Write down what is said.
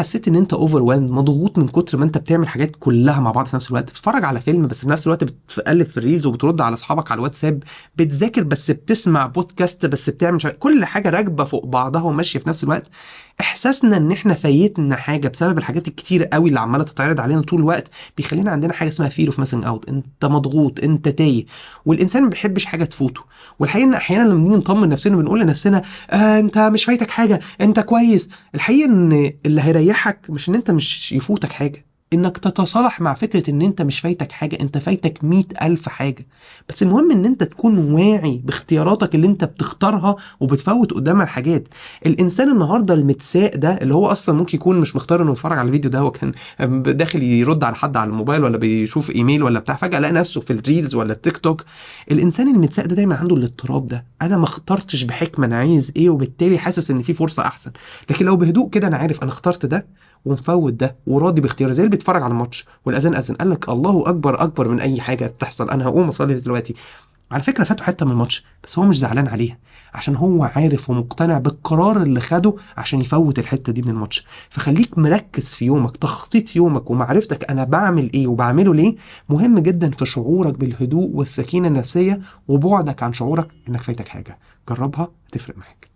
حسيت ان انت overwhelmed مضغوط من كتر ما انت بتعمل حاجات كلها مع بعض في نفس الوقت، بتتفرج على فيلم بس في نفس الوقت بتقلب في الريلز وبترد على اصحابك على الواتساب، بتذاكر بس بتسمع بودكاست بس بتعمل كل حاجه راكبه فوق بعضها وماشيه في نفس الوقت، احساسنا ان احنا فايتنا حاجه بسبب الحاجات الكتير قوي اللي عماله تتعرض علينا طول الوقت بيخلينا عندنا حاجه اسمها فير اوف ميسنج اوت. انت مضغوط، انت تايه، والانسان ما بيحبش حاجه تفوته. والحقيقه ان احيانا لما نيجي نطمن نفسنا بنقول لنفسنا انت مش فايتك حاجه، انت كويس. الحقيقه ان اللي هيريحك مش ان انت مش يفوتك حاجه، انك تتصالح مع فكرة ان انت مش فايتك حاجة، انت فايتك 100,000 حاجة. بس المهم ان انت تكون واعي باختياراتك اللي انت بتختارها وبتفوت قدامها الحاجات. الانسان النهاردة المتساق ده اللي هو اصلا ممكن يكون مش مختار انه يتفرج على الفيديو ده، هو كان داخل يرد على حد على الموبايل ولا بيشوف ايميل ولا بتاع، فجأة لقى نفسه في الريلز ولا التيك توك. الانسان المتساق ده دايما عنده الاضطراب ده، انا ما اخترتش بحكمة انا عايز ايه وبالتالي حاسس ان في فرصة احسن. لكن لو بهدوء كده انا عارف انا اخترت ده ومفوت ده وراضي باختياري، زي اللي بيتفرج على الماتش والاذان اذن قال لك الله اكبر اكبر من اي حاجه بتحصل، انا هقوم اصلي دلوقتي. على فكره فاته حته من الماتش بس هو مش زعلان عليها، عشان هو عارف ومقتنع بالقرار اللي خده عشان يفوت الحته دي من الماتش. فخليك مركز في يومك، تخطيط يومك ومعرفتك انا بعمل ايه وبعمله ليه مهم جدا في شعورك بالهدوء والسكينه النفسيه وبعدك عن شعورك انك فايتك حاجه. جربها، هتفرق معاك.